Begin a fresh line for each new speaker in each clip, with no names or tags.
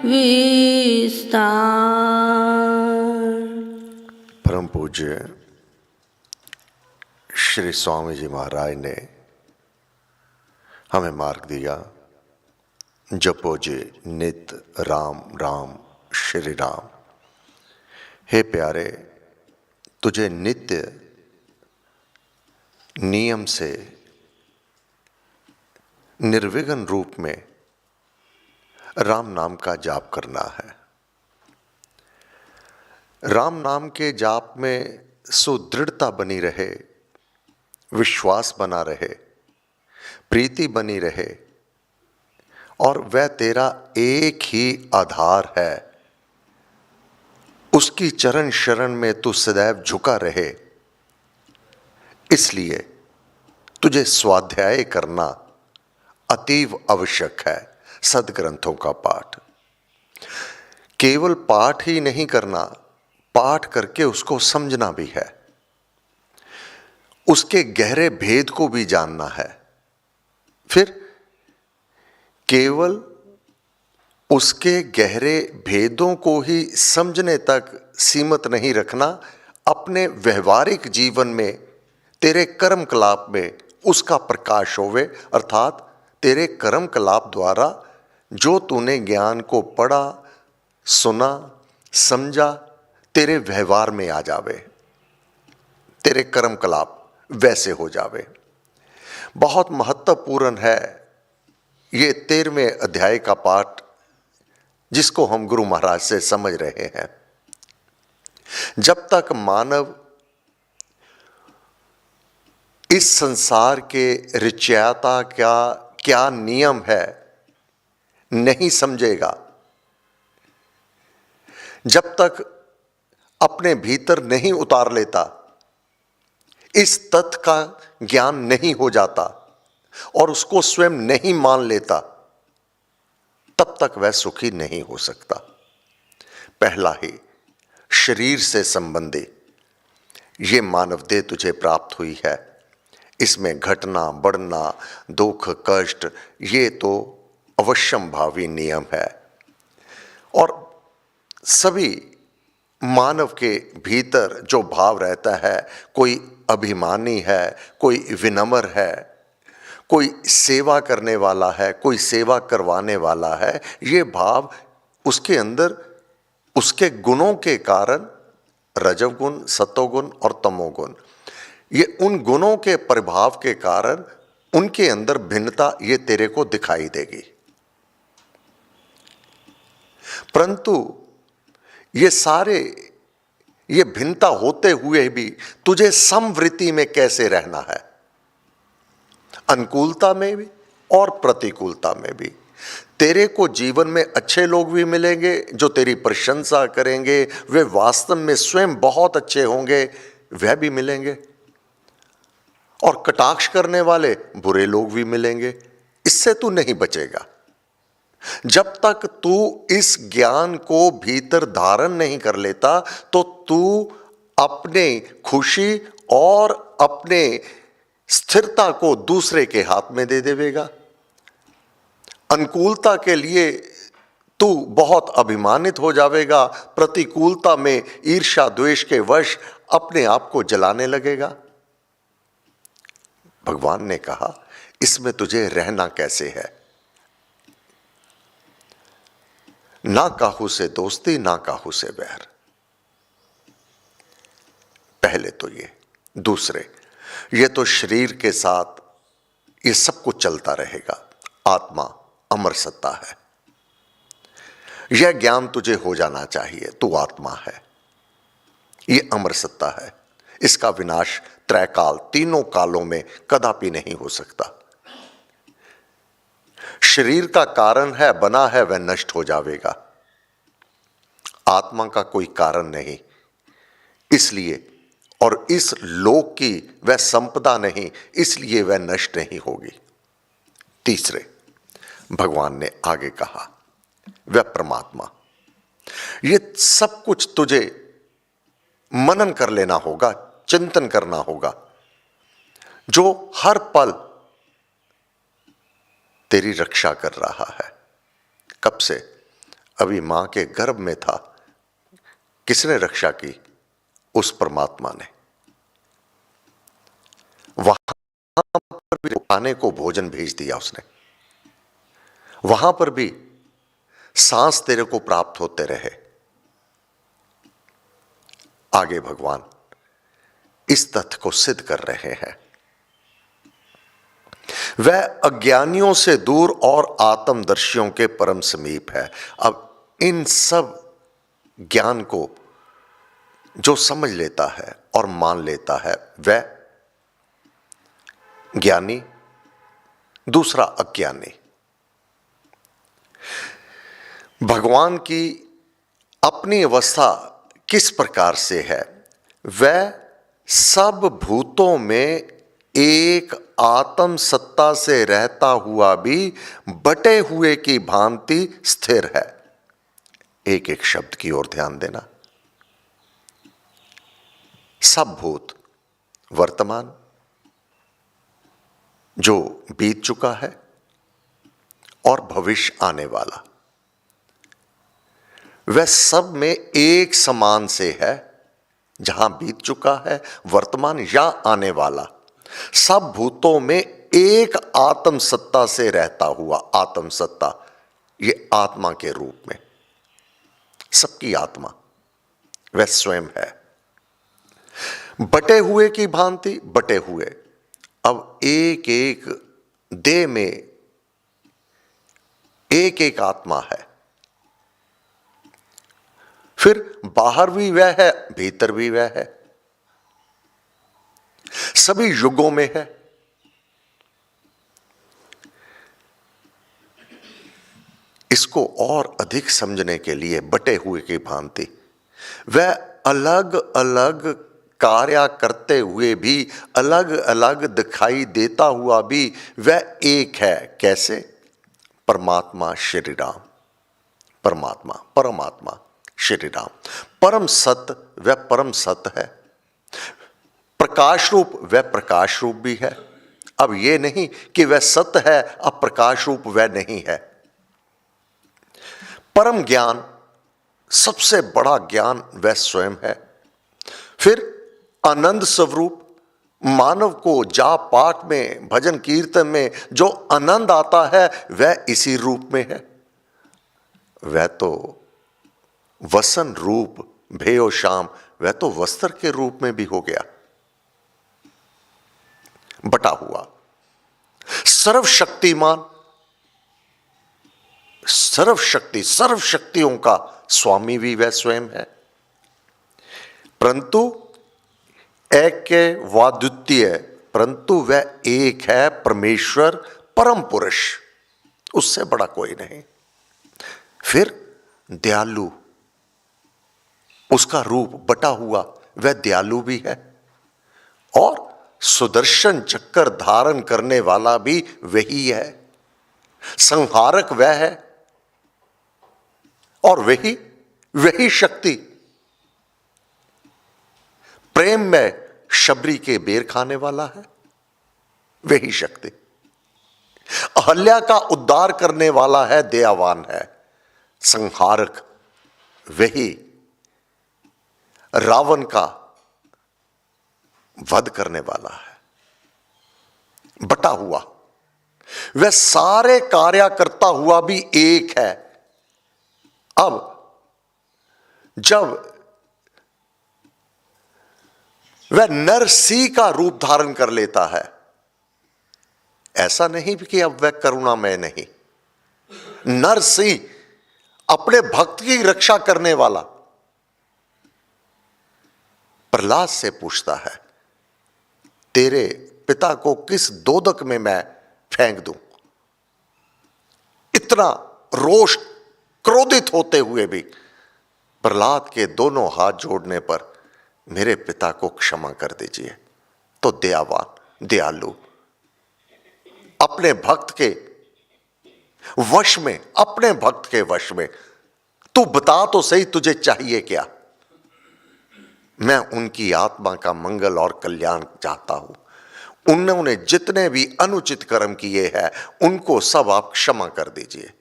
विस्तार।
परम पूज्य श्री स्वामी जी महाराज ने हमें मार्ग दिया, जपो जे नित राम राम श्री राम। हे प्यारे, तुझे नित्य नियम से निर्विघ्न रूप में राम नाम का जाप करना है। राम नाम के जाप में सुदृढ़ता बनी रहे, विश्वास बना रहे, प्रीति बनी रहे और वह तेरा एक ही आधार है। उसकी चरण शरण में तू सदैव झुका रहे, इसलिए तुझे स्वाध्याय करना अतीव आवश्यक है। सदग्रंथों का पाठ, केवल पाठ ही नहीं करना, पाठ करके उसको समझना भी है, उसके गहरे भेद को भी जानना है। फिर केवल उसके गहरे भेदों को ही समझने तक सीमित नहीं रखना, अपने व्यवहारिक जीवन में तेरे कर्मकलाप में उसका प्रकाश होवे, अर्थात तेरे कर्मकलाप द्वारा जो तूने ज्ञान को पढ़ा, सुना, समझा, तेरे व्यवहार में आ जावे, तेरे कर्मकलाप वैसे हो जावे। बहुत महत्वपूर्ण है ये 13वें अध्याय का पाठ, जिसको हम गुरु महाराज से समझ रहे हैं। जब तक मानव इस संसार के रचयिता का क्या नियम है नहीं समझेगा, जब तक अपने भीतर नहीं उतार लेता, इस तथ्य का ज्ञान नहीं हो जाता और उसको स्वयं नहीं मान लेता, तब तक वह सुखी नहीं हो सकता। पहला ही शरीर से संबंधी ये मानव देह तुझे प्राप्त हुई है, इसमें घटना बढ़ना, दुख कष्ट, ये तो अवश्यंभावी नियम है। और सभी मानव के भीतर जो भाव रहता है, कोई अभिमानी है, कोई विनम्र है, कोई सेवा करने वाला है, कोई सेवा करवाने वाला है, ये भाव उसके अंदर उसके गुणों के कारण, रजोगुण, सतोगुण और तमोगुण, ये उन गुणों के प्रभाव के कारण उनके अंदर भिन्नता ये तेरे को दिखाई देगी। परंतु ये भिन्नता होते हुए भी तुझे समवृत्ति में कैसे रहना है, अनुकूलता में भी और प्रतिकूलता में भी। तेरे को जीवन में अच्छे लोग भी मिलेंगे जो तेरी प्रशंसा करेंगे, वे वास्तव में स्वयं बहुत अच्छे होंगे, वह भी मिलेंगे, और कटाक्ष करने वाले बुरे लोग भी मिलेंगे। इससे तू नहीं बचेगा जब तक तू इस ज्ञान को भीतर धारण नहीं कर लेता। तो तू अपने खुशी और अपने स्थिरता को दूसरे के हाथ में दे देवेगा। अनुकूलता के लिए तू बहुत अभिमानित हो जाएगा, प्रतिकूलता में ईर्ष्या द्वेष के वश अपने आप को जलाने लगेगा। भगवान ने कहा, इसमें तुझे रहना कैसे है? ना काहू से दोस्ती, ना काहू से बैर। पहले तो ये, दूसरे ये तो शरीर के साथ ये सब कुछ चलता रहेगा। आत्मा अमर सत्ता है, यह ज्ञान तुझे हो जाना चाहिए। तू आत्मा है, ये अमर सत्ता है, इसका विनाश त्रैकाल, तीनों कालों में कदापि नहीं हो सकता। शरीर का कारण है, बना है, वह नष्ट हो जाएगा। आत्मा का कोई कारण नहीं, इसलिए और इस लोक की वह संपदा नहीं, इसलिए वह नष्ट नहीं होगी। तीसरे, भगवान ने आगे कहा, वह परमात्मा। ये सब कुछ तुझे मनन कर लेना होगा, चिंतन करना होगा, जो हर पल तेरी रक्षा कर रहा है। कब से? अभी मां के गर्भ में था, किसने रक्षा की? उस परमात्मा ने। वहां पर भी खाने को भोजन भेज दिया उसने, वहां पर भी सांस तेरे को प्राप्त होते रहे। आगे भगवान इस तथ्य को सिद्ध कर रहे हैं। वह अज्ञानियों से दूर और आत्मदर्शियों के परम समीप है। अब इन सब ज्ञान को जो समझ लेता है और मान लेता है वह ज्ञानी, दूसरा अज्ञानी। भगवान की अपनी अवस्था किस प्रकार से है? वह सब भूतों में एक आत्म सत्ता से रहता हुआ भी बटे हुए की भांति स्थिर है। एक एक शब्द की ओर ध्यान देना। सब भूत, वर्तमान जो बीत चुका है और भविष्य आने वाला, वह सब में एक समान से है। जहां बीत चुका है, वर्तमान या आने वाला, सब भूतों में एक आत्म सत्ता से रहता हुआ। आत्म सत्ता, ये आत्मा के रूप में, सबकी आत्मा वह स्वयं है। बटे हुए की भांति बटे हुए। अब एक एक देह में एक एक आत्मा है, फिर बाहर भी वह है, भीतर भी वह है, सभी युगों में है। इसको और अधिक समझने के लिए बटे हुए की भांति वह अलग अलग कार्य करते हुए भी अलग अलग दिखाई देता हुआ भी वह एक है। कैसे? परमात्मा श्री राम, परमात्मा परमात्मा श्री राम, परम सत्य वह परम सत्य है, प्रकाश रूप वह प्रकाश रूप भी है। अब यह नहीं कि वह सत्य है अब प्रकाश रूप वह नहीं है। परम ज्ञान, सबसे बड़ा ज्ञान वह स्वयं है। फिर आनंद स्वरूप, मानव को जाप पाठ में, भजन कीर्तन में जो आनंद आता है वह इसी रूप में है। वह तो वसन रूप, भेयो श्याम, वह तो वस्त्र के रूप में भी हो गया, बटा हुआ। सर्वशक्तिमान, सर्वशक्ति, सर्व शक्तियों का स्वामी भी वह स्वयं है। परंतु ऐक्य व द्वितीय, परंतु वह एक है परमेश्वर परम पुरुष, उससे बड़ा कोई नहीं। फिर दयालु, उसका रूप बटा हुआ वह दयालु भी है। और सुदर्शन चक्कर धारण करने वाला भी वही है। संहारक वह है और वही शक्ति प्रेम में शबरी के बेर खाने वाला है, वही शक्ति अहल्या का उद्धार करने वाला है, दयावान है। संहारक वही रावण का वध करने वाला है, बटा हुआ। वह सारे कार्य करता हुआ भी एक है। अब जब वह नरसिंह का रूप धारण कर लेता है, ऐसा नहीं कि अब वह करुणामय नहीं, नरसिंह अपने भक्त की रक्षा करने वाला प्रहलाद से पूछता है, तेरे पिता को किस दोदक में मैं फेंक दूं? इतना रोष, क्रोधित होते हुए भी प्रहलाद के दोनों हाथ जोड़ने पर, मेरे पिता को क्षमा कर दीजिए। तो दयावान, दयालु, अपने भक्त के वश में, अपने भक्त के वश में, तू बता तो सही तुझे चाहिए क्या? मैं उनकी आत्मा का मंगल और कल्याण चाहता हूं। उन्होंने जितने भी अनुचित कर्म किए हैं उनको सब आप क्षमा कर दीजिए।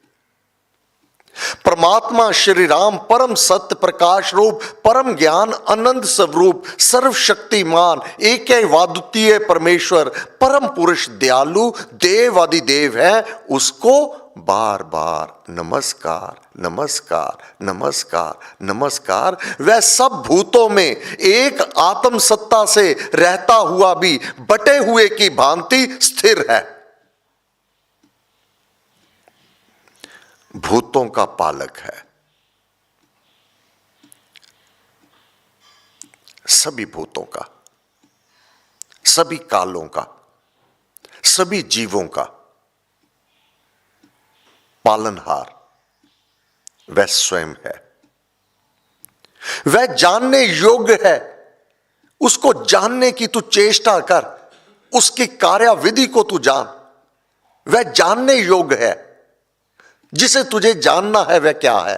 परमात्मा श्री राम परम सत्य प्रकाश रूप, परम ज्ञान अनंत स्वरूप, सर्वशक्तिमान एकैवाद्वितीय परमेश्वर, परम पुरुष दयालु देवादिदेव है, उसको बार बार नमस्कार नमस्कार नमस्कार नमस्कार। वह सब भूतों में एक आत्म सत्ता से रहता हुआ भी बटे हुए की भांति स्थिर है। भूतों का पालक है, सभी भूतों का, सभी कालों का, सभी जीवों का पालनहार वह स्वयं है। वह जानने योग्य है, उसको जानने की तू चेष्टा कर, उसकी कार्याविधि को तू जान। वह जानने योग्य है, जिसे तुझे जानना है वह क्या है,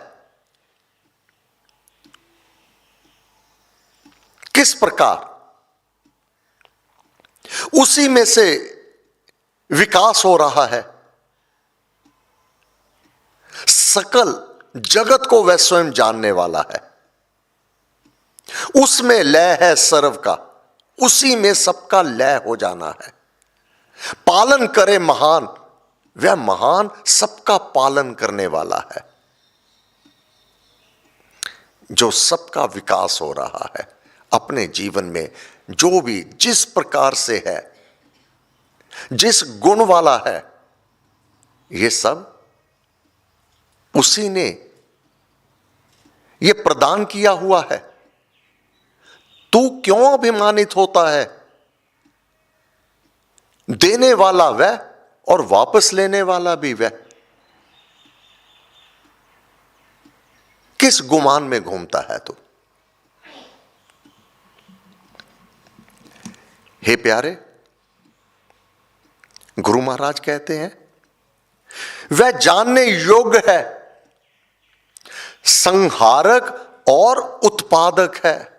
किस प्रकार उसी में से विकास हो रहा है। सकल जगत को वह स्वयं जानने वाला है। उसमें लय है सर्व का, उसी में सबका लय हो जाना है। पालन करे महान, वह महान सबका पालन करने वाला है। जो सबका विकास हो रहा है अपने जीवन में, जो भी जिस प्रकार से है, जिस गुण वाला है, ये सब उसी ने ये प्रदान किया हुआ है। तू क्यों अभिमानित होता है? देने वाला वह और वापस लेने वाला भी वह। किस गुमान में घूमता है तू? हे प्यारे, गुरु महाराज कहते हैं वह जानने योग्य है, संहारक और उत्पादक है।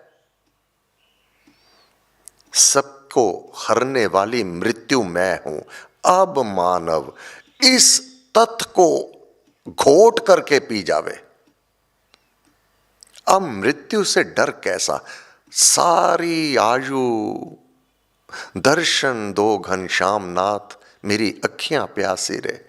सबको हरने वाली मृत्यु मैं हूं। अब मानव इस तथ्य को घोट करके पी जावे। अब मृत्यु से डर कैसा? सारी आयु दर्शन दो घनश्याम नाथ, मेरी अखियां प्यासी रे।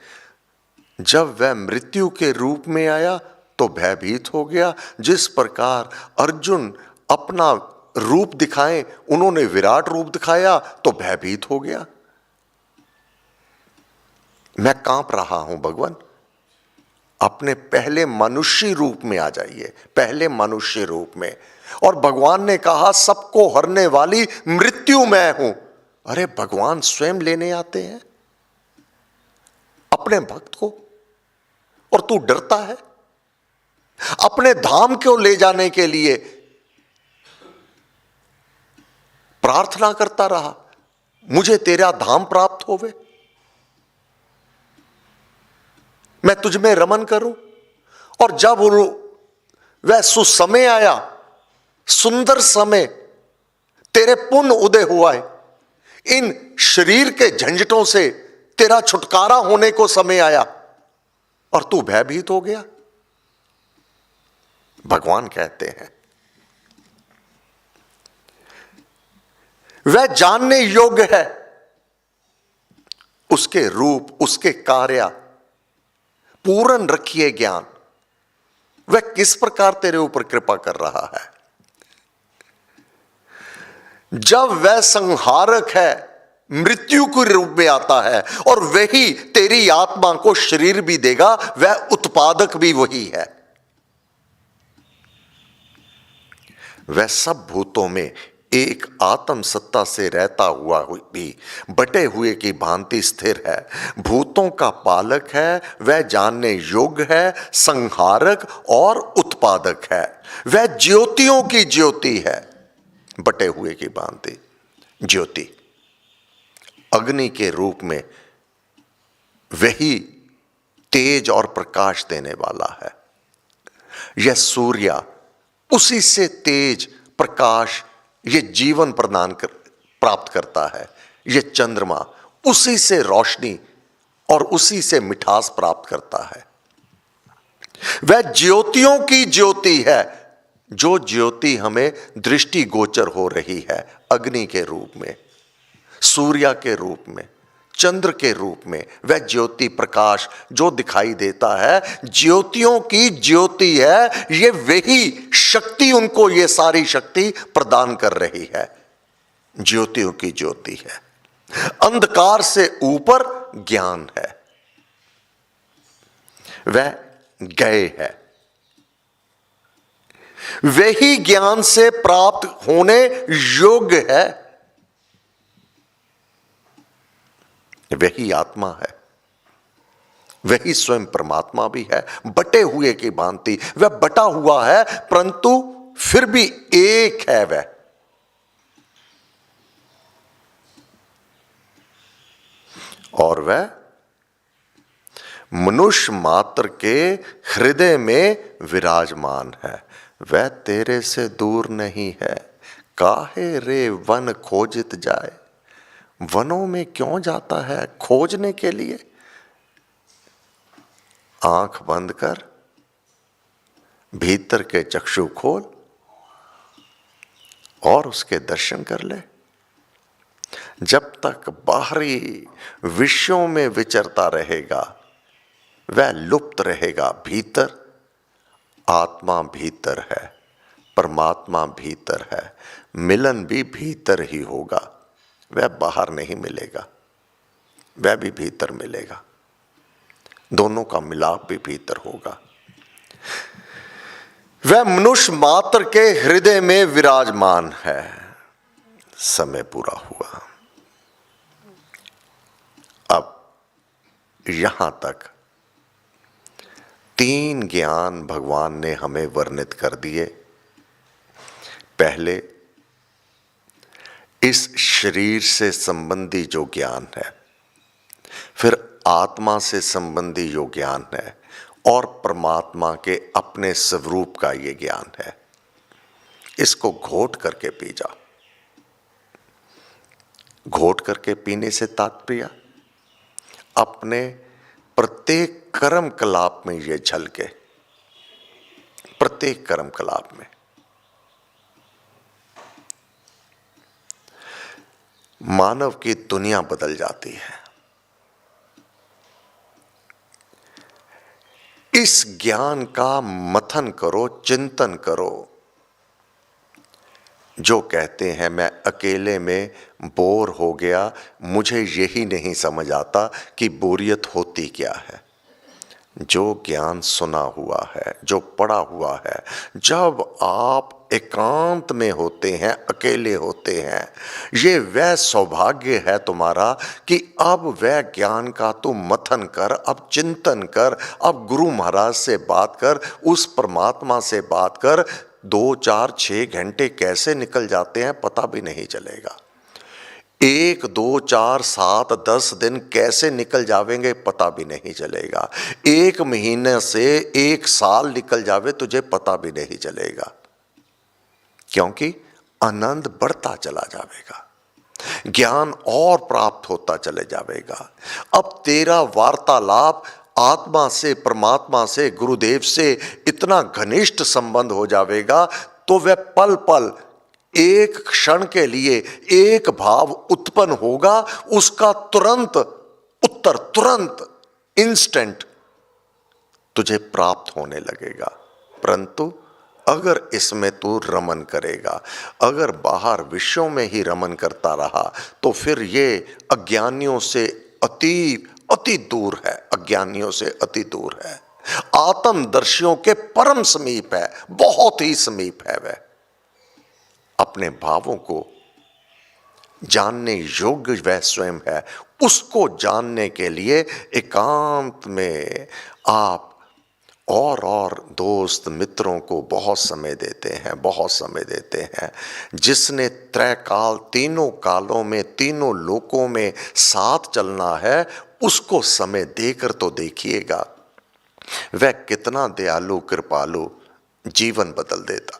जब वह मृत्यु के रूप में आया तो भयभीत हो गया। जिस प्रकार अर्जुन अपना रूप दिखाएं, उन्होंने विराट रूप दिखाया तो भयभीत हो गया। मैं कांप रहा हूं भगवान, अपने पहले मनुष्य रूप में आ जाइए, पहले मनुष्य रूप में। और भगवान ने कहा सबको हरने वाली मृत्यु मैं हूं। अरे भगवान स्वयं लेने आते हैं अपने भक्त को, और तू डरता है? अपने धाम को ले जाने के लिए प्रार्थना करता रहा, मुझे तेरा धाम प्राप्त होवे, मैं तुझ में रमन करूं। और जब वह सुसमय आया, सुंदर समय, तेरे पुण्य उदय हुआ है, इन शरीर के झंझटों से तेरा छुटकारा होने को समय आया और तू भयभीत हो गया। भगवान कहते हैं वह जानने योग्य है, उसके रूप, उसके कार्य पूर्ण रखिए ज्ञान। वह किस प्रकार तेरे ऊपर कृपा कर रहा है? जब वह संहारक है, मृत्यु के रूप में आता है, और वही तेरी आत्मा को शरीर भी देगा, वह उत्पादक भी वही है। वह सब भूतों में एक आत्म सत्ता से रहता हुआ भी बटे हुए की भांति स्थिर है। भूतों का पालक है, वह जानने योग्य है, संहारक और उत्पादक है। वह ज्योतियों की ज्योति है, बटे हुए की भांति ज्योति। अग्नि के रूप में वही तेज और प्रकाश देने वाला है। यह सूर्य उसी से तेज प्रकाश, ये जीवन प्रदान प्राप्त करता है। यह चंद्रमा उसी से रोशनी और उसी से मिठास प्राप्त करता है। वह ज्योतियों की ज्योति है। जो ज्योति हमें दृष्टि गोचर हो रही है, अग्नि के रूप में, सूर्य के रूप में, चंद्र के रूप में, वह ज्योति प्रकाश जो दिखाई देता है, ज्योतियों की ज्योति है। ये वही शक्ति उनको ये सारी शक्ति प्रदान कर रही है, ज्योतियों की ज्योति है। अंधकार से ऊपर ज्ञान है, वह गए है। वही ज्ञान से प्राप्त होने योग्य है, वही आत्मा है, वही स्वयं परमात्मा भी है। बटे हुए की भांति वह बटा हुआ है, परंतु फिर भी एक है वह। और वह मनुष्य मात्र के हृदय में विराजमान है। वह तेरे से दूर नहीं है। काहे रे वन खोजित जाए। वनों में क्यों जाता है खोजने के लिए? आंख बंद कर, भीतर के चक्षु खोल और उसके दर्शन कर ले। जब तक बाहरी विषयों में विचरता रहेगा, वह लुप्त रहेगा। भीतर आत्मा भीतर है, परमात्मा भीतर है, मिलन भी भीतर ही होगा। वह बाहर नहीं मिलेगा, वह भी भीतर मिलेगा। दोनों का मिलाप भी भीतर होगा। वह मनुष्य मात्र के हृदय में विराजमान है। समय पूरा हुआ। अब यहां तक 3 ज्ञान भगवान ने हमें वर्णित कर दिए। पहले इस शरीर से संबंधी जो ज्ञान है, फिर आत्मा से संबंधी जो ज्ञान है, और परमात्मा के अपने स्वरूप का ये ज्ञान है। इसको घोट करके पी जा। घोट करके पीने से तात्पर्य अपने प्रत्येक कर्म कलाप में ये झलके, प्रत्येक कर्म कलाप में। मानव की दुनिया बदल जाती है। इस ज्ञान का मथन करो, चिंतन करो। जो कहते हैं मैं अकेले में बोर हो गया, मुझे यही नहीं समझ आता कि बोरियत होती क्या है। जो ज्ञान सुना हुआ है, जो पढ़ा हुआ है, जब आप एकांत में होते हैं, अकेले होते हैं, ये वह सौभाग्य है तुम्हारा कि अब वह ज्ञान का तू मथन कर, अब चिंतन कर, अब गुरु महाराज से बात कर, उस परमात्मा से बात कर। 2, 4, 6 घंटे कैसे निकल जाते हैं पता भी नहीं चलेगा। 1, 2, 4, 7, 10 दिन कैसे निकल जावेंगे पता भी नहीं चलेगा। 1 महीने से 1 साल निकल जावे तुझे पता भी नहीं चलेगा, क्योंकि आनंद बढ़ता चला जाएगा, ज्ञान और प्राप्त होता चले जाएगा। अब तेरा वार्तालाप आत्मा से, परमात्मा से, गुरुदेव से इतना घनिष्ठ संबंध हो जाएगा, तो वह पल पल एक क्षण के लिए एक भाव उत्पन्न होगा, उसका तुरंत उत्तर, तुरंत इंस्टेंट तुझे प्राप्त होने लगेगा। परंतु अगर इसमें तू रमन करेगा, अगर बाहर विषयों में ही रमन करता रहा, तो फिर ये अज्ञानियों से अति दूर है, अज्ञानियों से अति दूर है, आत्मदर्शियों के परम समीप है, बहुत ही समीप है। वह अपने भावों को जानने योग्य वह स्वयं है। उसको जानने के लिए एकांत में आप और दोस्त मित्रों को बहुत समय देते हैं, बहुत समय देते हैं। जिसने त्रैकाल, तीनों कालों में, तीनों लोकों में साथ चलना है, उसको समय देकर तो देखिएगा, वह कितना दयालु कृपालु जीवन बदल देता।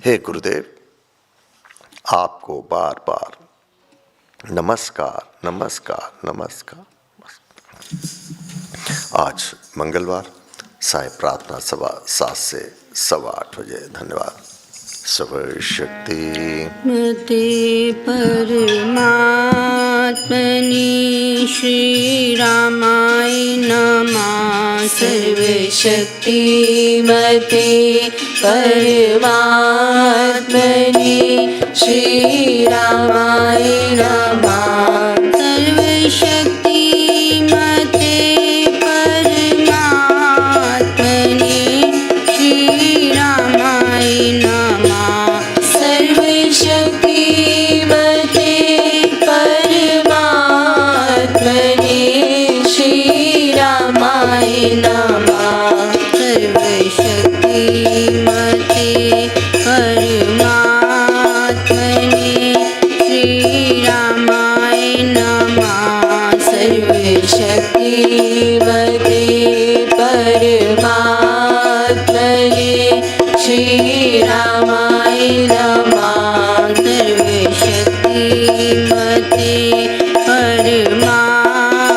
हे गुरुदेव, आपको बार बार नमस्कार, नमस्कार, नमस्कार। आज मंगलवार साय प्रार्थना सभा 7 से 8:15 बजे। धन्यवाद। सर्वशक्ति
मते परमात्मने श्री रामाय नमः।
सर्वशक्ति मते परमात्मने श्री रामाय नमः।
सर्वशक्ति मते परमात्मने श्री रामाय नमः।
सर्वशक्ति मते परमात्मने श्री रामाय नमः।
सर्वशक्ति मते परमात्मने श्री रामाय नमः।
सर्वशक्ति मते परमात्मने श्री रामाय नमः।
सर्वशक्ति मते परमात्मने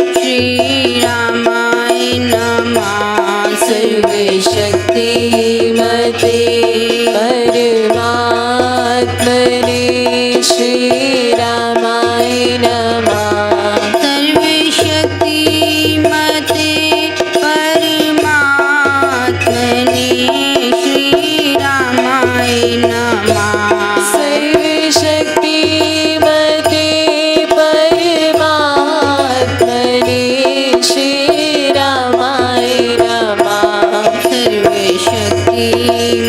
श्री रामाय नमः।
सर्वशक्ति मते परमात्मने श्री रामाय नमः।
सर्वशक्ति मते परमात्मने श्री रामाय नमः।
सर्वशक्ति मते परमात्मने श्री रामाय नमः।
सर्वशक्ति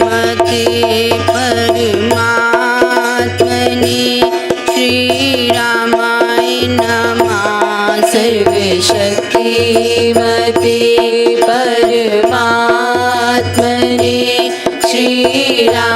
मते परमात्मने श्री रामाय नमः।
सर्वशक्ति मते परमात्मने श्री रामाय